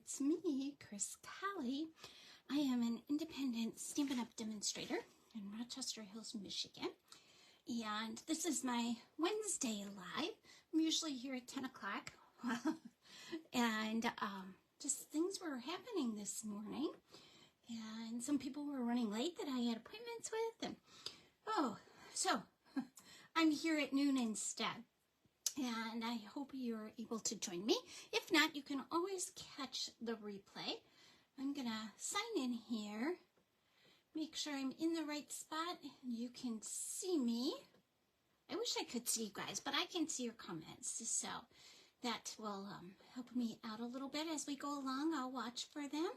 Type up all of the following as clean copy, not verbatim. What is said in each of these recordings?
it's me, Chris Colley. I am an independent Stampin' Up! Demonstrator in Rochester Hills, Michigan. And this is my Wednesday live. I'm usually here at 10 o'clock. And just things were happening this morning. And some people were running late that I had appointments with. And so I'm here at noon instead. And I hope you're able to join me. If not, you can always catch the replay. I'm going to sign in here, make sure I'm in the right spot. You can see me. I wish I could see you guys, but I can see your comments. So that will help me out a little bit as we go along. I'll watch for them.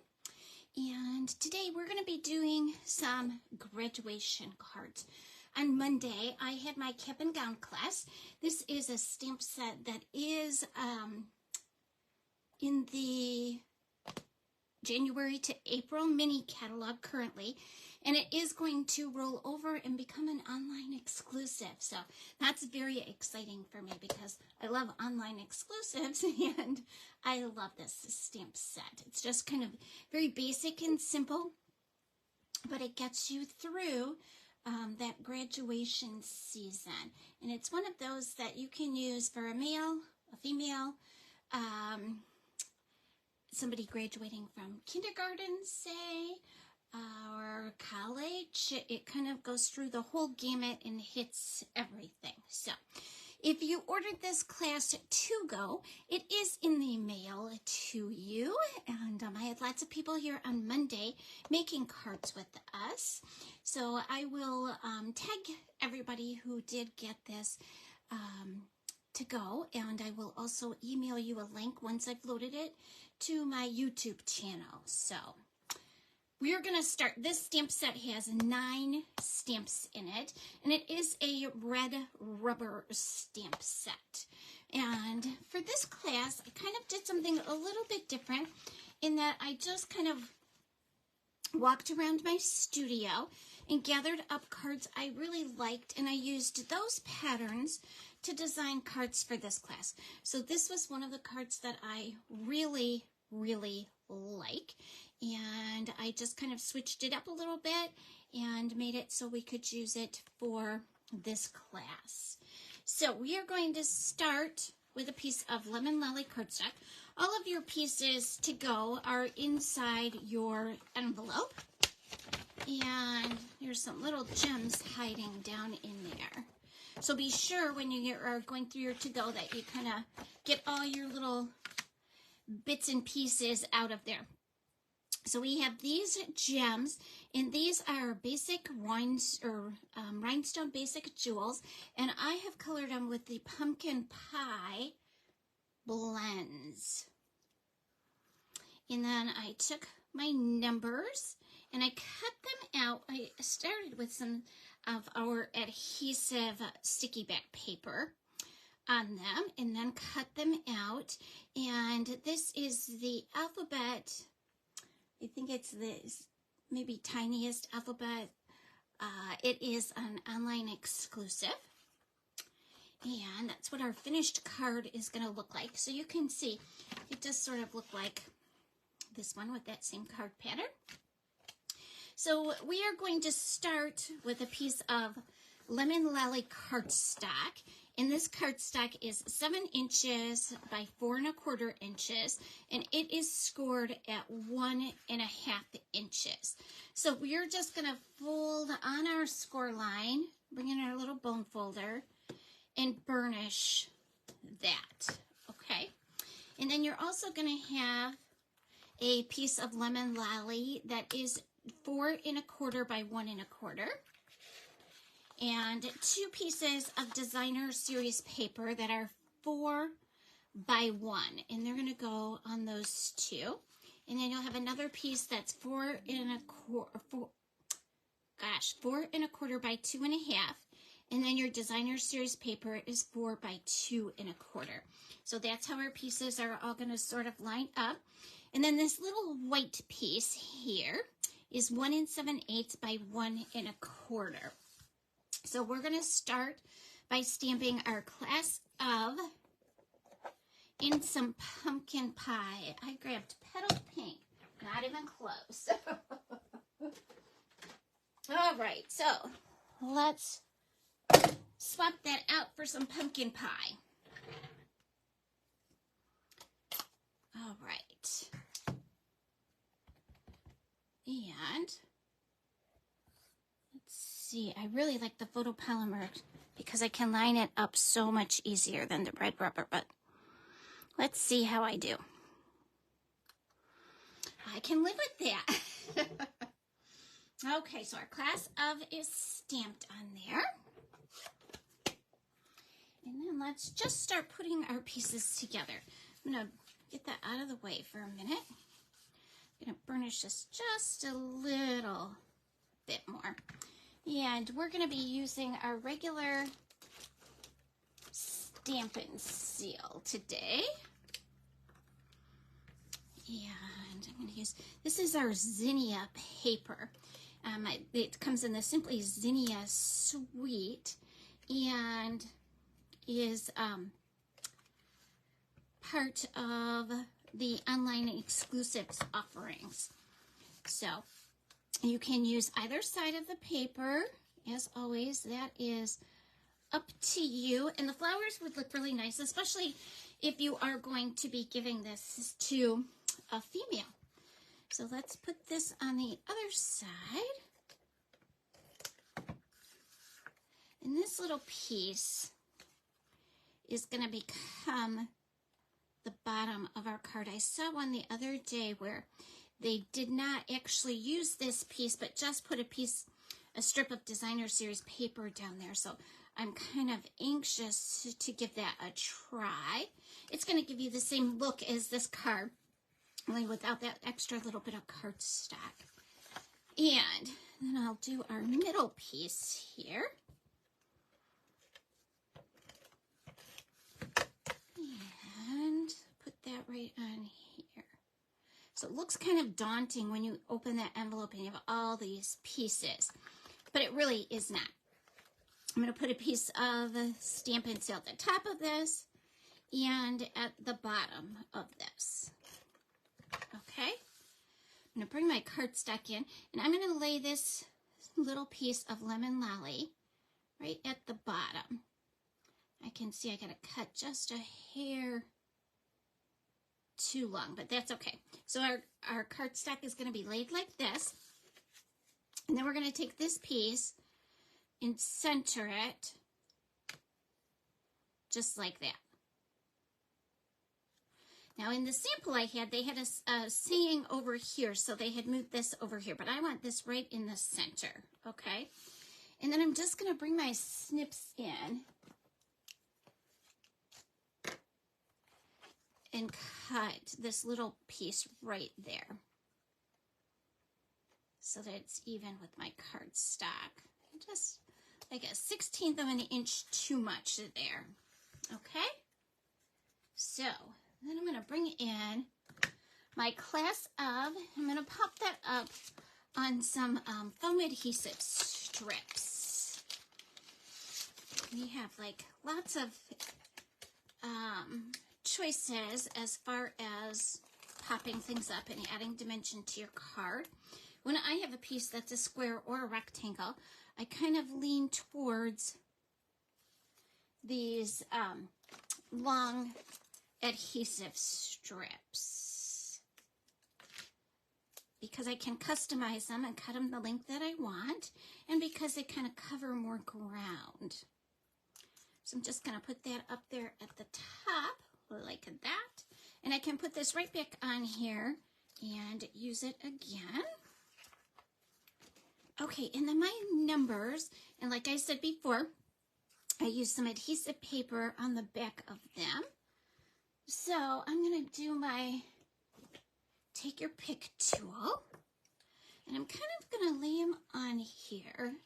And today we're going to be doing some graduation cards. On Monday, I had my cap and gown class. This is a stamp set that is in the January to April mini catalog currently, and it is going to roll over and become an online exclusive. So that's very exciting for me because I love online exclusives and I love this stamp set. It's just kind of very basic and simple, but it gets you through that graduation season. And it's one of those that you can use for a male, a female, somebody graduating from kindergarten, say, or college. It kind of goes through the whole gamut and hits everything. So if you ordered this class to go, it is in the mail to you. And I had lots of people here on Monday making cards with us. So I will tag everybody who did get this to go. And I will also email you a link once I've loaded it to my YouTube channel. So we are going to start. This stamp set has 9 stamps in it, and it is a red rubber stamp set. And for this class, I kind of did something a little bit different in that I just kind of walked around my studio and gathered up cards I really liked, and I used those patterns to design cards for this class. So this was one of the cards that I really like, and I just kind of switched it up a little bit and made it so we could use it for this class. So we are going to start with a piece of Lemon Lolly cardstock. All of your pieces to go are inside your envelope, and there's some little gems hiding down in there. So be sure when you are going through your to-go that you kind of get all your little bits and pieces out of there. So we have these gems, and these are basic rhinestone basic jewels, and I have colored them with the Pumpkin Pie blends. And then I took my numbers and I cut them out. I started with some of our adhesive sticky back paper on them and then cut them out. And this is the alphabet. I think it's this maybe tiniest alphabet. It is an online exclusive. And that's what our finished card is going to look like. So you can see it does sort of look like this one with that same card pattern. So we are going to start with a piece of Lemon Lolly cardstock. And this cardstock is 7 inches by 4 1/4 inches, and it is scored at 1 1/2 inches. So we are just going to fold on our score line, bring in our little bone folder, and burnish that, okay? And then you're also going to have a piece of Lemon Lolly that is 4 1/4 by 1 1/4. And 2 pieces of designer series paper that are 4 by 1, and they're going to go on those 2. And then you'll have another piece that's 4 1/4 by 2 1/2. And then your designer series paper is 4 by 2 1/4. So that's how our pieces are all going to sort of line up. And then this little white piece here is 1 7/8 by 1 1/4. So we're going to start by stamping our class of in some pumpkin pie. I grabbed petal Not even close. All right, so let's swap that out for some pumpkin pie. All right. And let's see, I really like the photopolymer because I can line it up so much easier than the red rubber, but let's see how I do. I can live with that. Okay, so our class of is stamped on there. And then let's just start putting our pieces together. I'm going to get that out of the way for a minute. I'm going to burnish this just a little bit more. And we're going to be using our regular Stampin' Seal today. And I'm going to use, this is our zinnia paper. It comes in the Simply Zinnia Suite and is part of the online exclusives offerings. So you can use either side of the paper. As always, that is up to you. And the flowers would look really nice, especially if you are going to be giving this to a female. So let's put this on the other side. And this little piece is going to become the bottom of our card. I saw one the other day where they did not actually use this piece, but just put a strip of Designer Series paper down there. So I'm kind of anxious to give that a try. It's going to give you the same look as this card, only without that extra little bit of cardstock. And then I'll do our middle piece here. And put that right on here. So it looks kind of daunting when you open that envelope and you have all these pieces, but it really is not. I'm going to put a piece of Stampin' Seal at the top of this and at the bottom of this. Okay, I'm going to bring my cardstock in, and I'm going to lay this little piece of Lemon Lolly right at the bottom. I can see I got to cut just a hair too long, but that's okay. So our cardstock is going to be laid like this, and then we're going to take this piece and center it just like that. Now in the sample I had, they had a saying over here, so they had moved this over here, but I want this right in the center, okay? And then I'm just going to bring my snips in and cut this little piece right there so that it's even with my cardstock. Just like a 1/16 of an inch too much there, okay? So then I'm going to bring in my class of, I'm going to pop that up on some foam adhesive strips. We have like lots of choices as far as popping things up and adding dimension to your card. When I have a piece that's a square or a rectangle, I kind of lean towards these long adhesive strips because I can customize them and cut them the length that I want, and because they kind of cover more ground. So I'm just going to put that up there at the top like that, and I can put this right back on here and use it again. Okay, and then my numbers, and like I said before, I used some adhesive paper on the back of them. So I'm going to do my take your pick tool, and I'm kind of going to lay them on here.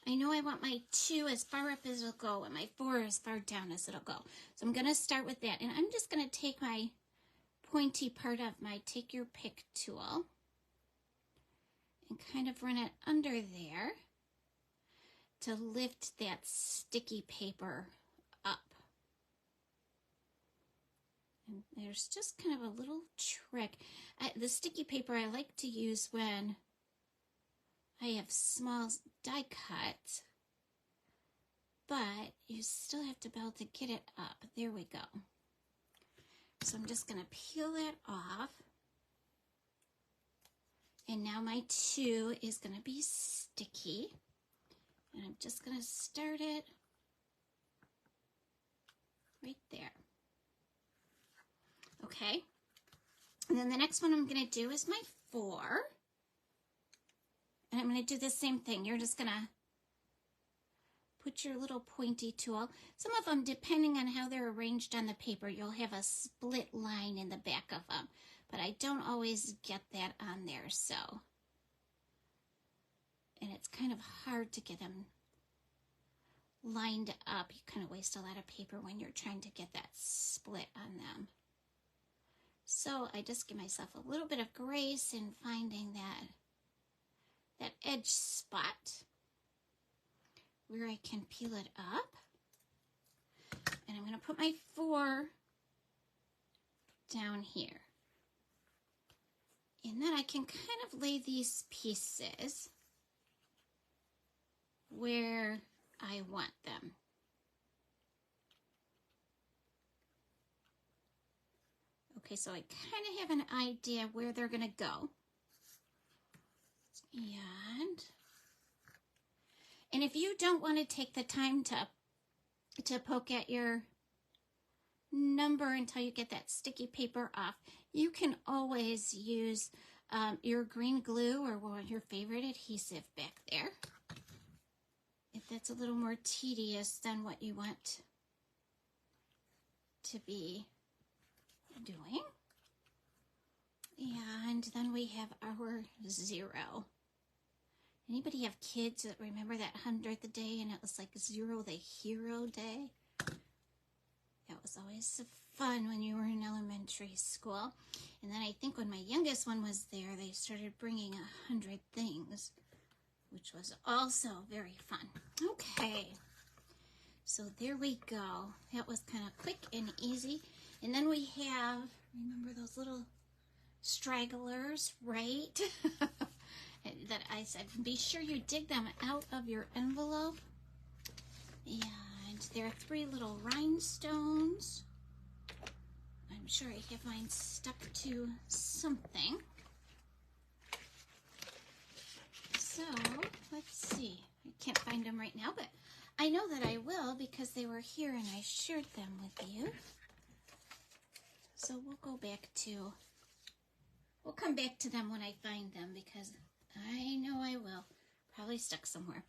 I know I want my 2 as far up as it'll go and my 4 as far down as it'll go. So I'm going to start with that, and I'm just going to take my pointy part of my take your pick tool and kind of run it under there to lift that sticky paper up. And there's just kind of a little trick. The sticky paper I like to use when I have small die cuts, but you still have to be able to get it up. There we go. So I'm just going to peel that off. And now my 2 is going to be sticky. And I'm just going to start it right there. Okay. And then the next one I'm going to do is my 4. And I'm going to do the same thing. You're just going to put your little pointy tool. Some of them, depending on how they're arranged on the paper, you'll have a split line in the back of them. But I don't always get that on there, so. And it's kind of hard to get them lined up. You kind of waste a lot of paper when you're trying to get that split on them. So I just give myself a little bit of grace in finding that edge spot where I can peel it up. And I'm going to put my 4 down here. And then I can kind of lay these pieces where I want them. Okay, so I kind of have an idea where they're going to go. And if you don't want to take the time to poke at your number until you get that sticky paper off, you can always use your green glue or your favorite adhesive back there. If that's a little more tedious than what you want to be doing. And then we have our 0. Anybody have kids that remember that 100th day and it was like 0 the hero day? That was always fun when you were in elementary school. And then I think when my youngest one was there, they started bringing 100 things, which was also very fun. Okay, so there we go. That was kind of quick and easy. And then we have, remember those little stragglers, right? That I said, be sure you dig them out of your envelope. And there are 3 little rhinestones. I'm sure I have mine stuck to something. So, let's see. I can't find them right now, but I know that I will because they were here and I shared them with you. So we'll go back to, we'll come back to them when I find them because I know I will. Probably stuck somewhere.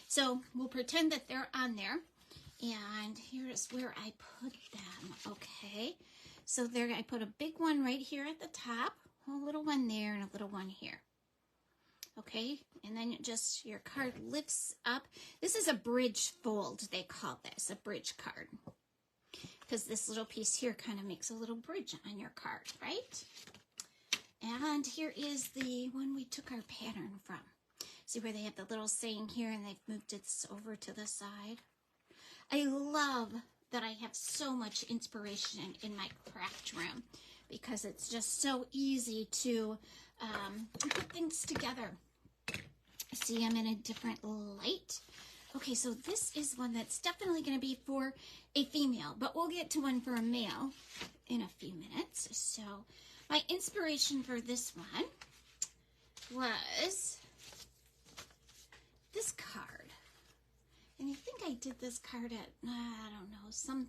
So we'll pretend that they're on there. And here's where I put them, okay? So there, I put a big one right here at the top, a little one there, and a little one here. Okay, and then just your card lifts up. This is a bridge fold, they call this, a bridge card. Because this little piece here kind of makes a little bridge on your card, right? And here is the one we took our pattern from. See where they have the little saying here and they've moved it over to the side? I love that I have so much inspiration in my craft room because it's just so easy to put things together. See, I'm in a different light. Okay, so this is one that's definitely going to be for a female, but we'll get to one for a male in a few minutes. So my inspiration for this one was this card. And I think I did this card at, I don't know, some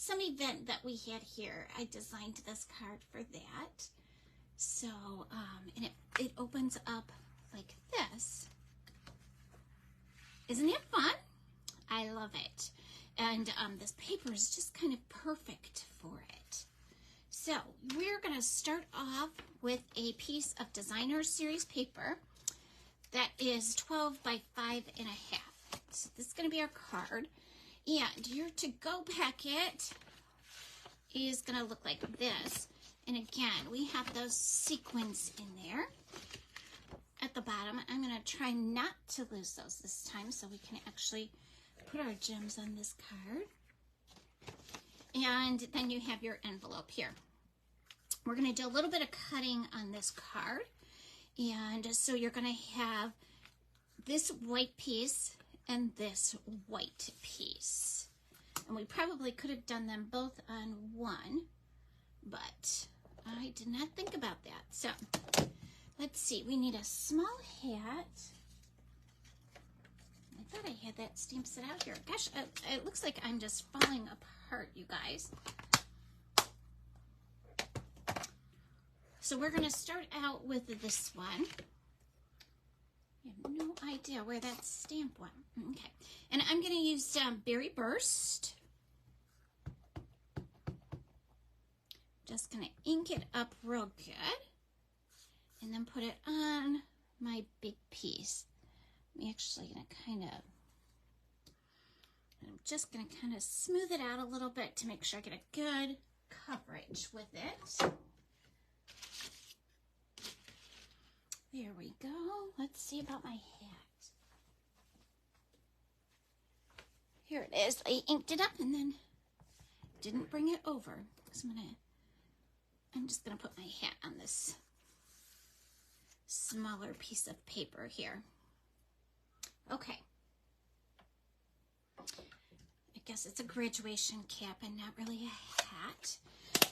event that we had here. I designed this card for that. So, and it opens up like this. Isn't it fun? I love it. And this paper is just kind of perfect for it. So we're going to start off with a piece of Designer Series paper that is 12 by 5.5. So this is going to be our card. And your to-go packet is going to look like this. And again, we have those sequins in there. At the bottom, I'm going to try not to lose those this time so we can actually put our gems on this card. And then you have your envelope here. we're going to do a little bit of cutting on this card. And so you're going to have this white piece and this white piece. And we probably could have done them both on one, but I did not think about that. So let's see, we need a small hat. I thought I had that stamp set out here. Gosh, it looks like I'm just falling apart, you guys. So we're going to start out with this one. I have no idea where that stamp went. Okay, and I'm going to use Berry Burst. Just going to ink it up real good and then put it on my big piece. I'm actually going to I'm just going to kind of smooth it out a little bit to make sure I get a good coverage with it. There we go. Let's see about my hat. Here it is. I inked it up and then didn't bring it over. So I'm just going to put my hat on this smaller piece of paper here. Okay. I guess it's a graduation cap and not really a hat.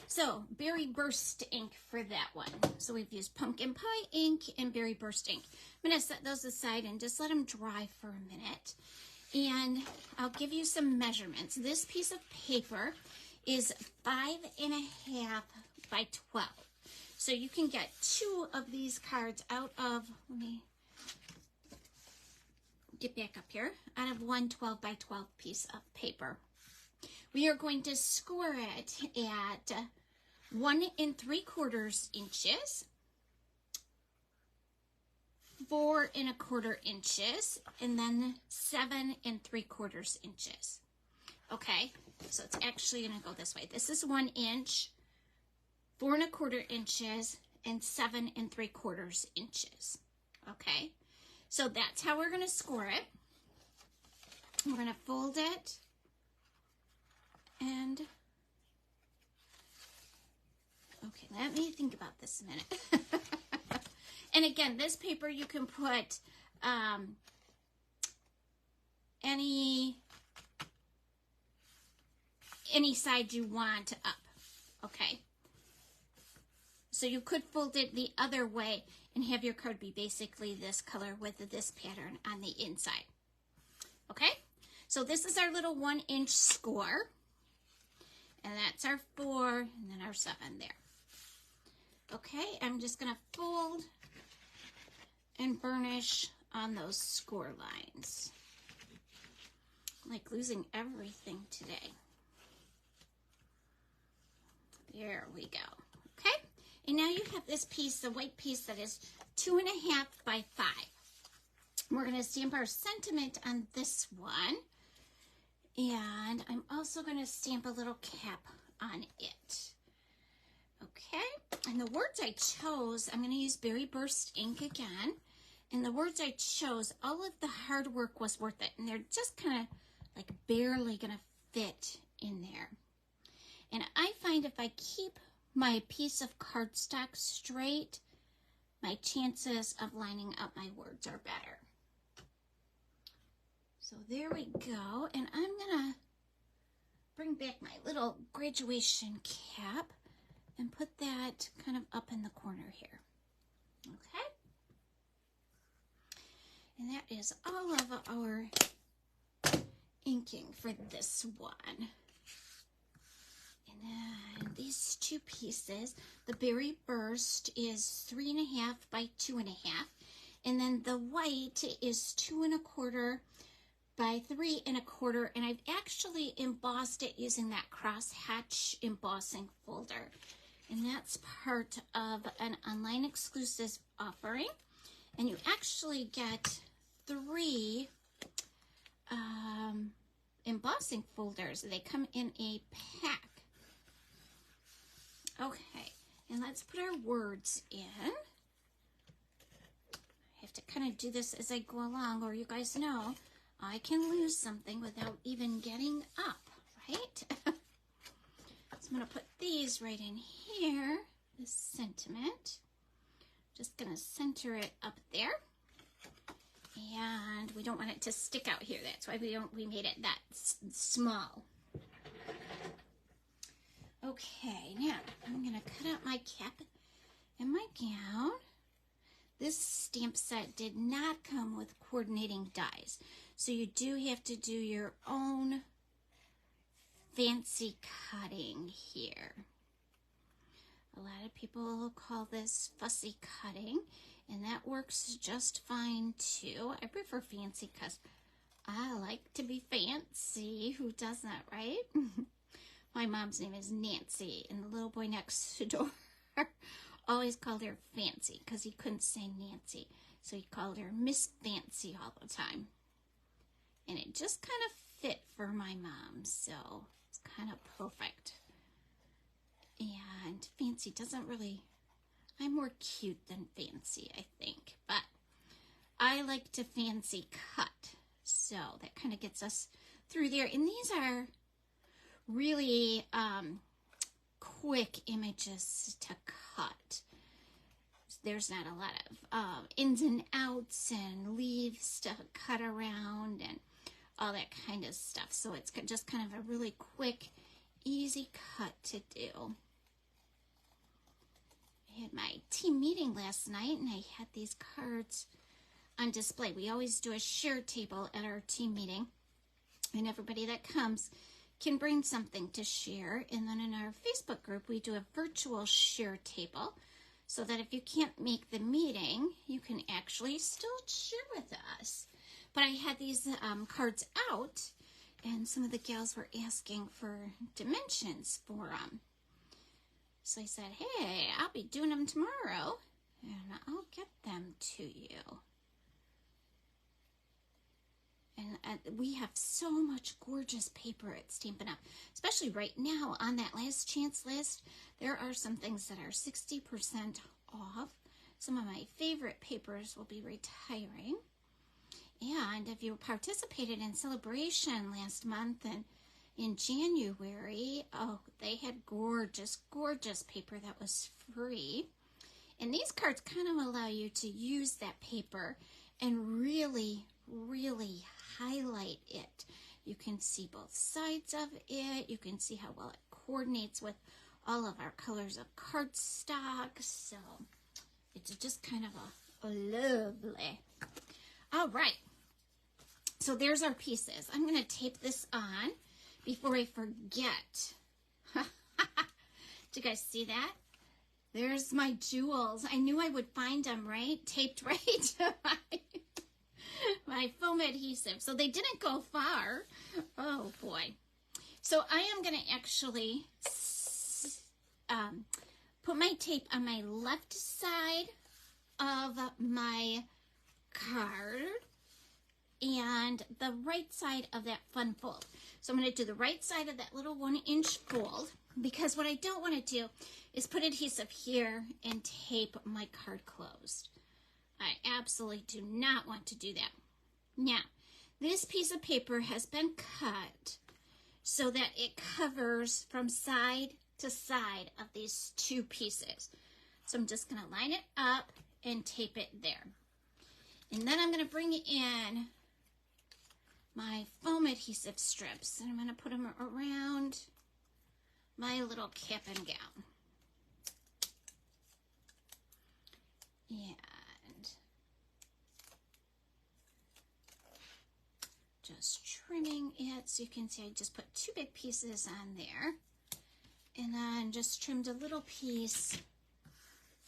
So, Berry Burst ink for that one. So we've used Pumpkin Pie ink and Berry Burst ink. I'm going to set those aside and just let them dry for a minute. And I'll give you some measurements. This piece of paper is 5.5 by 12. So you can get 2 of these cards out of, let me get back up here, out of one 12 by 12 piece of paper. We are going to score it at 1 3/4 inches, 4 1/4 inches, and then 7 3/4 inches. Okay, so it's actually going to go this way. This is 1 inch, 4 1/4 inches, and 7 3/4 inches. Okay, so that's how we're going to score it. We're going to fold it and okay, let me think about this a minute. And again, this paper you can put any side you want up, okay? So you could fold it the other way and have your card be basically this color with this pattern on the inside, okay? So this is our little 1 inch score, and that's our 4 and then our 7 there. Okay, I'm just going to fold and burnish on those score lines. I'm like losing everything today. There we go. Okay, and now you have this piece, the white piece that is 2.5 by 5. We're going to stamp our sentiment on this one. And I'm also going to stamp a little cap on it. Okay, and the words I chose, I'm going to use Berry Burst ink again. And the words I chose, all of the hard work was worth it. And they're just kind of like barely going to fit in there. And I find if I keep my piece of cardstock straight, my chances of lining up my words are better. So there we go. And I'm going to bring back my little graduation cap and put that kind of up in the corner here. Okay. And that is all of our inking for this one. And then these 2 pieces, the Berry Burst is 3.5 by 2.5. And then the white is 2 1/4 by 3 1/4. And I've actually embossed it using that crosshatch embossing folder. And that's part of an online exclusive offering. And you actually get 3 embossing folders. They come in a pack. Okay, and let's put our words in. I have to kind of do this as I go along, or you guys know I can lose something without even getting up, right? So I'm going to put these right in here. this sentiment. Just gonna center it up there. And we don't want it to stick out here. That's why we made it that small. Okay, now I'm gonna cut out my cap and my gown. This stamp set did not come with coordinating dies, so you do have to do your own fancy cutting here. A lot of people call this fussy cutting, and that works just fine too. I prefer fancy because I like to be fancy. Who does that, right? My mom's name is Nancy, and the little boy next door always called her Fancy because he couldn't say Nancy, so he called her Miss Fancy all the time. And it just kind of fit for my mom, so it's kind of perfect. And Fancy doesn't really, I'm more cute than Fancy, I think, but I like to fancy cut, so that kind of gets us through there. And these are really quick images to cut. There's not a lot of ins and outs and leaves to cut around and all that kind of stuff. So it's just kind of a really quick, easy cut to do. I had my team meeting last night and I had these cards on display. We always do a share table at our team meeting, and everybody that comes can bring something to share. And then in our Facebook group, we do a virtual share table so that if you can't make the meeting, you can actually still share with us. But I had these cards out, and some of the gals were asking for dimensions for them. So I said, hey, I'll be doing them tomorrow, and I'll get them to you. And we have so much gorgeous paper at Stampin' Up! Especially right now on that last chance list, there are some things that are 60% off. Some of my favorite papers will be retiring. And if you participated in Celebration last month and in January, oh, they had gorgeous, gorgeous paper that was free. And these cards kind of allow you to use that paper and really, really highlight it. You can see both sides of it. You can see how well it coordinates with all of our colors of cardstock. So it's just kind of a lovely. All right. So there's our pieces. I'm going to tape this on before I forget. Did you guys see that? There's my jewels. I knew I would find them, right? Taped right to my foam adhesive. So they didn't go far. Oh, boy. So I am going to actually put my tape on my left side of my card and the right side of that fun fold. So I'm going to do the right side of that little 1-inch fold, because what I don't want to do is put adhesive here and tape my card closed. I absolutely do not want to do that. Now, this piece of paper has been cut so that it covers from side to side of these two pieces. So I'm just going to line it up and tape it there. And then I'm going to bring in my foam adhesive strips, and I'm going to put them around my little cap and gown. And just trimming it so you can see I just put 2 big pieces on there, and then just trimmed a little piece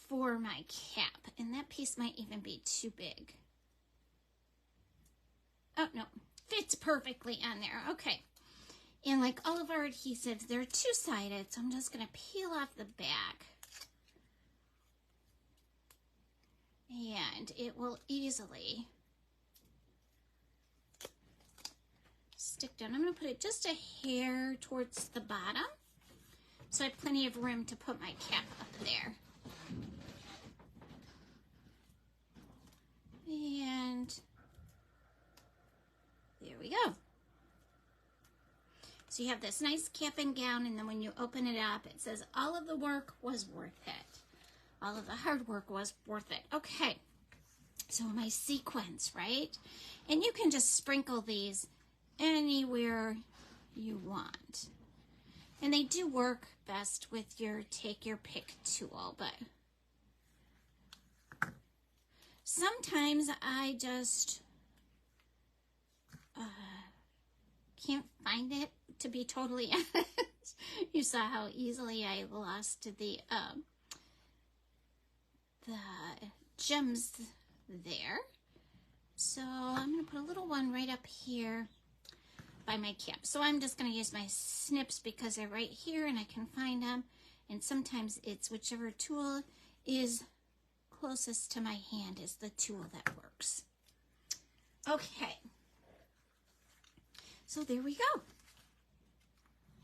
for my cap, and that piece might even be too big. Oh no, fits perfectly on there. Okay, and like all of our adhesives, they're 2-sided, so I'm just going to peel off the back, and it will easily stick down. I'm going to put it just a hair towards the bottom so I have plenty of room to put my cap up there. And there we go. So you have this nice cap and gown, and then when you open it up, it says all of the work was worth it. all of the hard work was worth it. Okay, so my sequins, right? And you can just sprinkle these anywhere you want. And they do work best with your take your pick tool, but sometimes I just can't find it, to be totally honest. You saw how easily I lost the gems there. So I'm going to put a little one right up here by my cap. So I'm just going to use my snips because they're right here and I can find them. And sometimes it's whichever tool is closest to my hand is the tool that works. Okay. So there we go.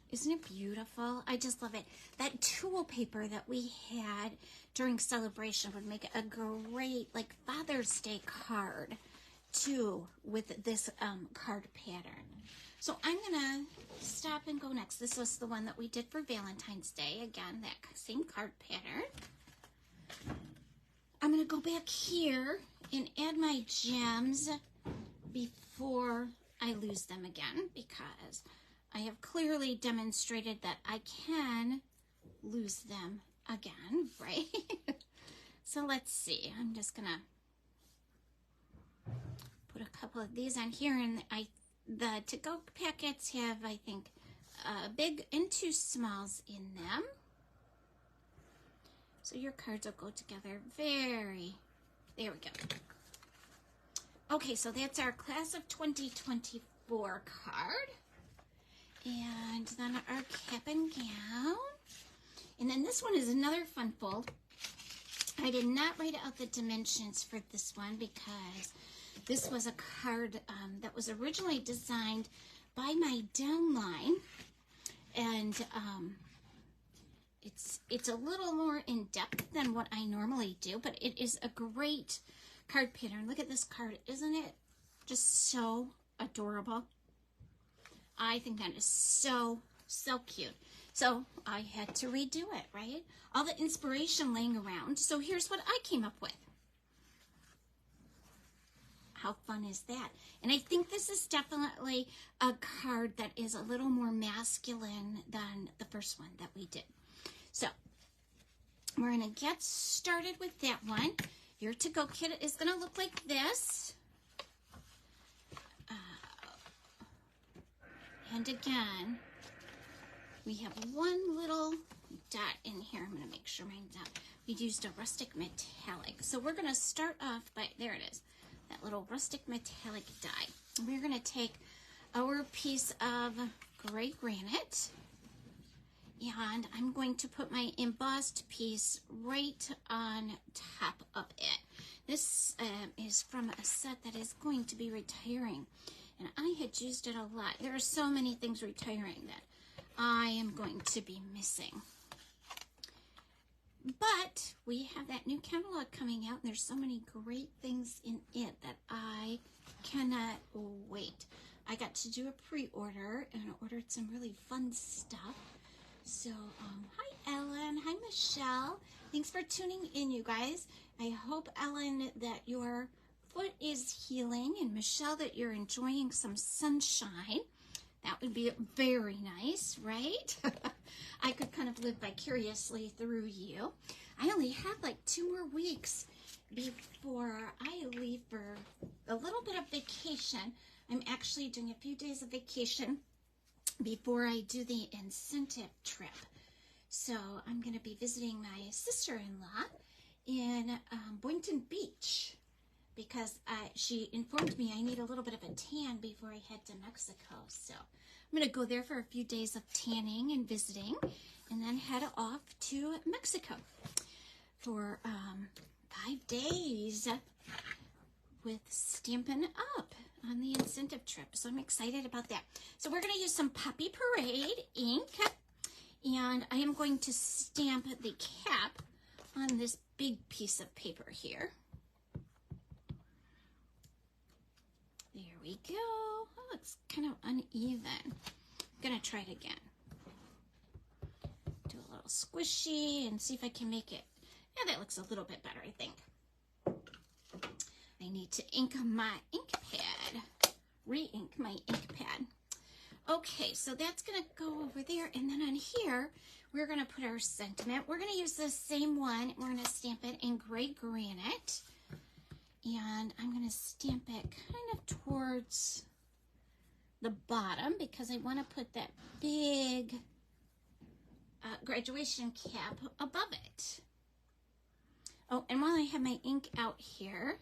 Isn't it beautiful? I just love it. That tool paper that we had during celebration would make a great like Father's Day card too with this card pattern. So I'm gonna stop and go next. This was the one that we did for Valentine's Day. Again, that same card pattern. I'm gonna go back here and add my gems before I lose them again, because I have clearly demonstrated that I can lose them again, right? So let's see. I'm just gonna put a couple of these on here, and the to-go packets have, I think, big and 2 smalls in them. So your cards will go together there we go. Okay, so that's our Class of 2024 card. And then our cap and gown. And then this one is another fun fold. I did not write out the dimensions for this one because this was a card that was originally designed by my downline. And it's a little more in depth than what I normally do, but it is a great card pattern. Look at this card. Isn't it just so adorable? I think that is so, so cute. So I had to redo it, right? All the inspiration laying around. So here's what I came up with. How fun is that? And I think this is definitely a card that is a little more masculine than the first one that we did. So we're going to get started with that one. Your to-go kit is going to look like this. And again, we have one little dot in here. I'm going to make sure mine's out. We used a rustic metallic. So we're going to start off by, there it is, that little rustic metallic die. We're going to take our piece of gray granite, and I'm going to put my embossed piece right on top of it. This is from a set that is going to be retiring, and I had used it a lot. There are so many things retiring that I am going to be missing. But we have that new catalog coming out, and there's so many great things in it that I cannot wait. I got to do a pre-order and ordered some really fun stuff. So, hi Ellen, hi Michelle. Thanks for tuning in, you guys. I hope, Ellen, that your foot is healing, and Michelle, that you're enjoying some sunshine. That would be very nice, right? I could kind of live vicariously through you. I only have like 2 more weeks before I leave for a little bit of vacation. I'm actually doing a few days of vacation before I do the incentive trip. So I'm going to be visiting my sister-in-law in Boynton Beach, because she informed me I need a little bit of a tan before I head to Mexico. So I'm going to go there for a few days of tanning and visiting, and then head off to Mexico for 5 days with Stampin' Up! On the incentive trip. So I'm excited about that. So we're going to use some Poppy Parade ink, and I am going to stamp the cap on this big piece of paper here. There we go. Oh, it's kind of uneven. I'm going to try it again. Do a little squishy and see if I can make it Yeah, that looks a little bit better, I think. I need to ink my ink pad, re-ink my ink pad. Okay, so that's gonna go over there, and then on here, we're gonna put our sentiment. We're gonna use the same one. We're gonna stamp it in gray granite, and I'm gonna stamp it kind of towards the bottom because I wanna put that big graduation cap above it. Oh, and while I have my ink out here,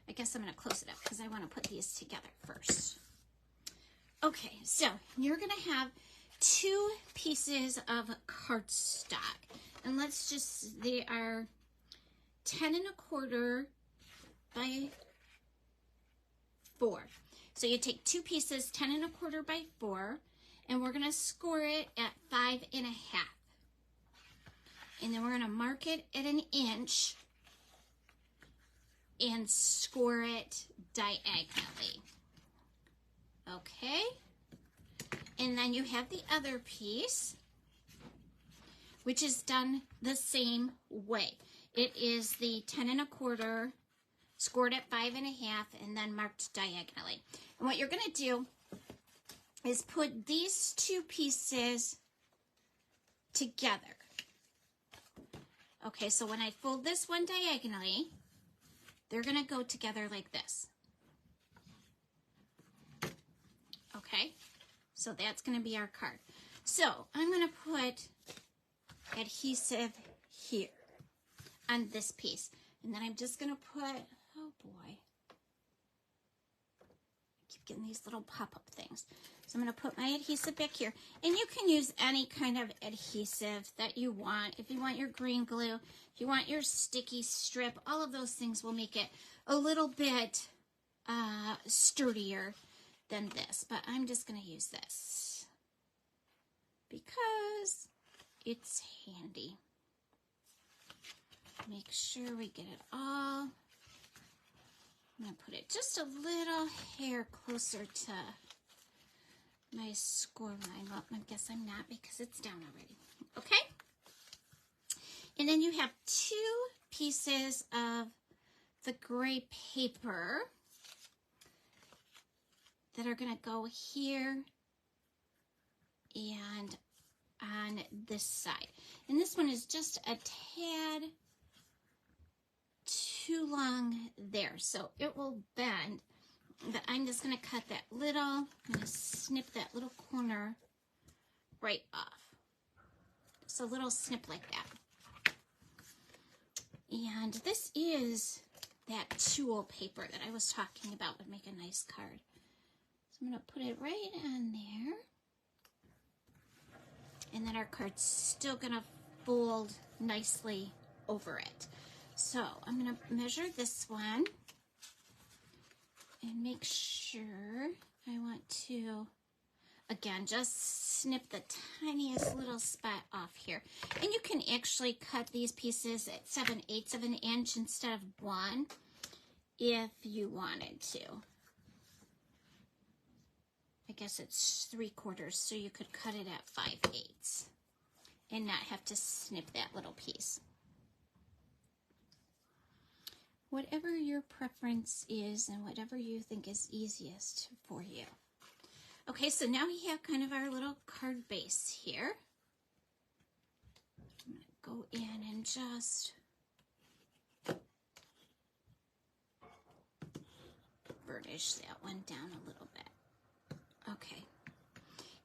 I guess I'm going to close it up because I want to put these together first. Okay, so you're going to have 2 pieces of cardstock. And let's just, they are 10 1/4 by 4. So you take 2 pieces, 10 1/4 by 4, and we're going to score it at 5 1/2. And then we're going to mark it at 1 inch and score it diagonally. Okay? And then you have the other piece, which is done the same way. It is the 10 1/4 scored at 5 1/2 and then marked diagonally. And what you're going to do is put these 2 pieces together. Okay, so when I fold this one diagonally, they're going to go together like this. Okay, so that's going to be our card. So I'm going to put adhesive here on this piece. And then I'm just going to put, oh boy, I keep getting these little pop-up things. So I'm going to put my adhesive back here. And you can use any kind of adhesive that you want. If you want your green glue, if you want your sticky strip, all of those things will make it a little bit sturdier than this. But I'm just going to use this because it's handy. Make sure we get it all. I'm going to put it just a little hair closer to my score line. Well, I guess I'm not because it's down already. Okay? And then you have 2 pieces of the gray paper that are going to go here and on this side. And this one is just a tad too long there, so it will bend. But I'm just going to cut that little, I'm going to snip that little corner right off. Just a little snip like that. And this is that tulle paper that I was talking about would make a nice card. So I'm going to put it right on there. And then our card's still going to fold nicely over it. So I'm going to measure this one and make sure I want to, again, just snip the tiniest little spot off here. And you can actually cut these pieces at 7/8 of an inch instead of 1 if you wanted to. I guess it's 3/4, so you could cut it at 5/8 and not have to snip that little piece. Whatever your preference is and whatever you think is easiest for you. Okay, so now we have kind of our little card base here. I'm going to go in and just burnish that one down a little bit. Okay.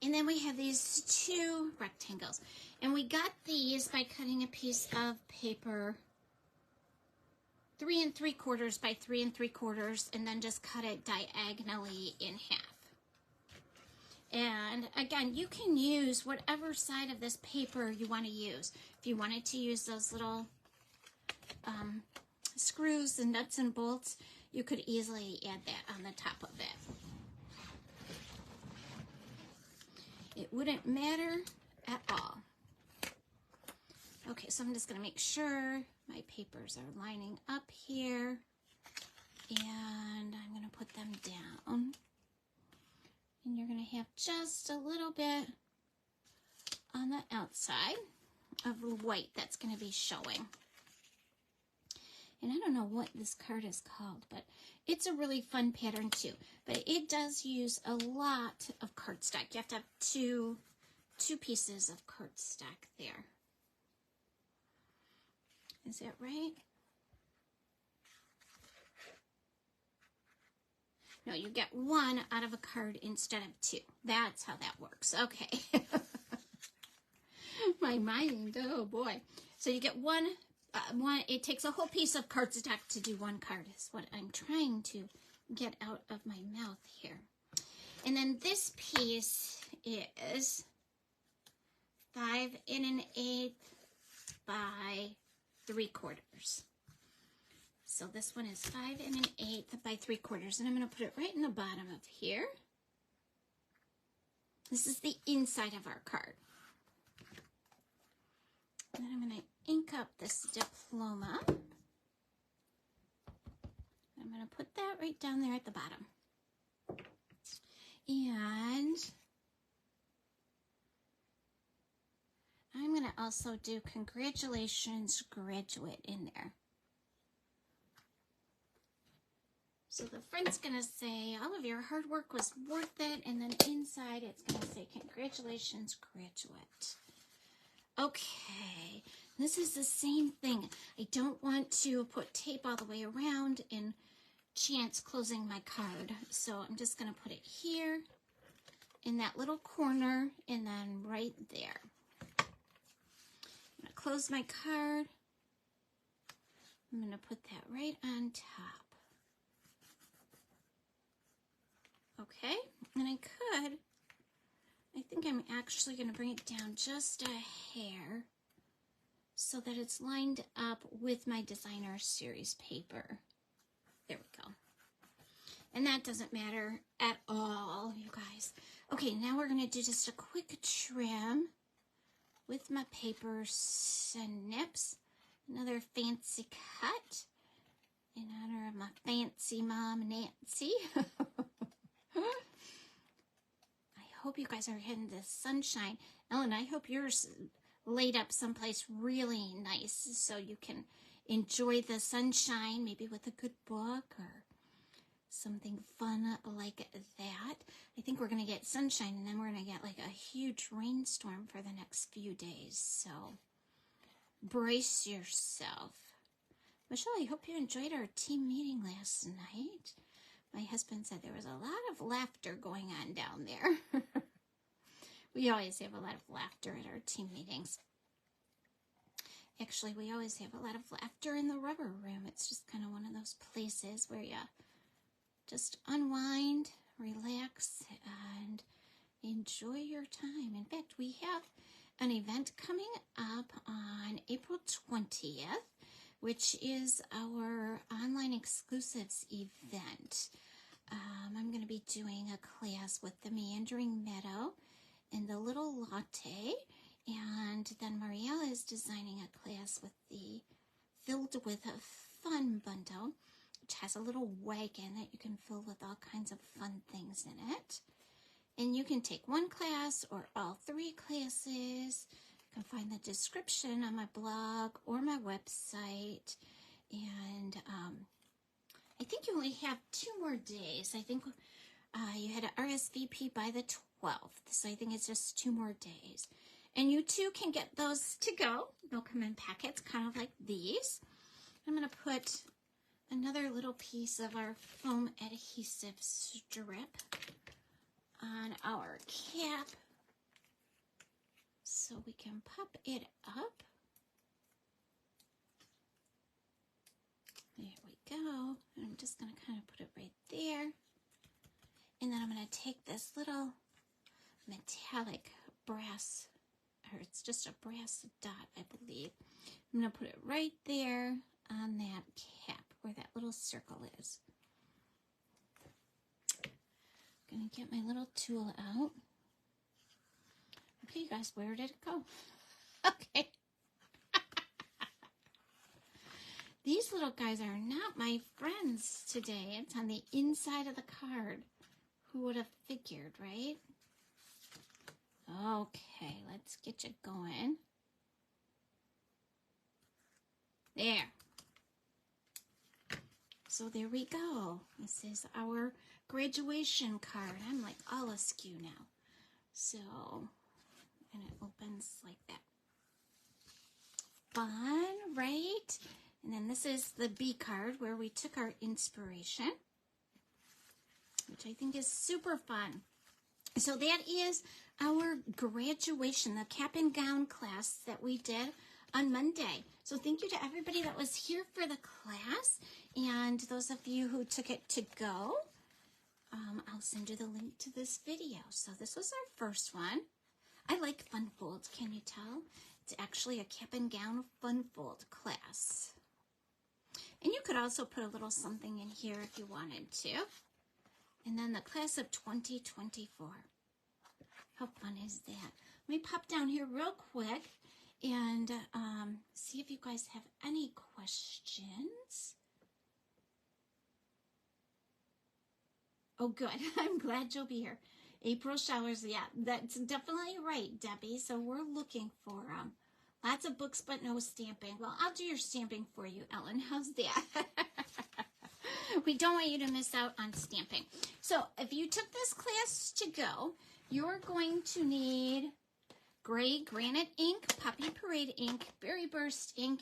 And then we have these 2 rectangles. And we got these by cutting a piece of paper 3 3/4 by 3 3/4 and then just cut it diagonally in half. And again, you can use whatever side of this paper you want to use. If you wanted to use those little screws and nuts and bolts, you could easily add that on the top of it. It wouldn't matter at all. Okay, so I'm just going to make sure my papers are lining up here, and I'm going to put them down. And you're going to have just a little bit on the outside of the white that's going to be showing. And I don't know what this card is called, but it's a really fun pattern too. But it does use a lot of cardstock. You have to have two pieces of cardstock there. Is that right? No, you get one out of a card instead of two. That's how that works. Okay. My mind, oh boy. So you get one, it takes a whole piece of cardstock to do one card is what I'm trying to get out of my mouth here. And then this piece is 5 1/8 by 3/4. So this one is 5 1/8 by 3/4, and I'm going to put it right in the bottom of here. This is the inside of our card. And then I'm going to ink up this diploma. I'm going to put that right down there at the bottom. And I'm going to also do congratulations graduate in there. So the front's going to say all of your hard work was worth it, and then inside it's going to say congratulations graduate. Okay, this is the same thing. I don't want to put tape all the way around and chance closing my card. So I'm just going to put it here in that little corner and then right there. I'm going to close my card. I'm going to put that right on top. Okay, and I think I'm actually going to bring it down just a hair so that it's lined up with my designer series paper. There we go. And that doesn't matter at all, you guys. Okay, now we're going to do just a quick trim with my paper snips. Another fancy cut in honor of my fancy mom, Nancy. I hope you guys are getting the sunshine. Ellen, I hope yours laid up someplace really nice so you can enjoy the sunshine, maybe with a good book or something fun like that. I think we're going to get sunshine, and then we're going to get like a huge rainstorm for the next few days. So brace yourself. Michelle, I hope you enjoyed our team meeting last night. My husband said there was a lot of laughter going on down there. We always have a lot of laughter at our team meetings. Actually, we always have a lot of laughter in the rubber room. It's just kind of one of those places where you just unwind, relax, and enjoy your time. In fact, we have an event coming up on April 20th, which is our online exclusives event. I'm going to be doing a class with the Meandering Meadow and the Little Latte, and then Mariella is designing a class with the Filled with a Fun bundle, which has a little wagon that you can fill with all kinds of fun things in it. And you can take one class or all 3 classes. You can find the description on my blog or my website. And I think you only have 2 more days. I think you had to RSVP by the 12th. So I think it's just 2 more days. And you too can get those to go. They'll come in packets kind of like these. I'm going to put another little piece of our foam adhesive strip on our cap so we can pop it up. There we go. And I'm just going to kind of put it right there. And then I'm going to take this little metallic brass, or it's just a brass dot, I believe. I'm going to put it right there on that cap where that little circle is. I'm going to get my little tool out. Okay, you guys, where did it go? Okay. These little guys are not my friends today. It's on the inside of the card. Who would have figured, right? Okay, let's get you going. There. So there we go. This is our graduation card. I'm like all askew now. So, and it opens like that. Fun, right? And then this is the B card where we took our inspiration, which I think is super fun. So that is our graduation, the cap and gown class that we did on Monday. So thank you to everybody that was here for the class, and those of you who took it to go. I'll send you the link to this video. So this was our first one. I like fun fold, can you tell? It's actually a cap and gown fun fold class. And you could also put a little something in here if you wanted to. And then the class of 2024. How fun is that? Let me pop down here real quick and see if you guys have any questions. Oh, good. I'm glad you'll be here. April showers, yeah, that's definitely right, Debbie. So we're looking for lots of books, but no stamping. Well, I'll do your stamping for you, Ellen. How's that? We don't want you to miss out on stamping. So if you took this class to go, you're going to need gray granite ink, Poppy Parade ink, Berry Burst ink,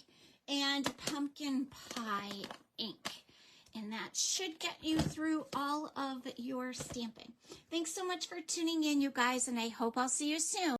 and pumpkin pie ink. And that should get you through all of your stamping. Thanks so much for tuning in, you guys, and I hope I'll see you soon.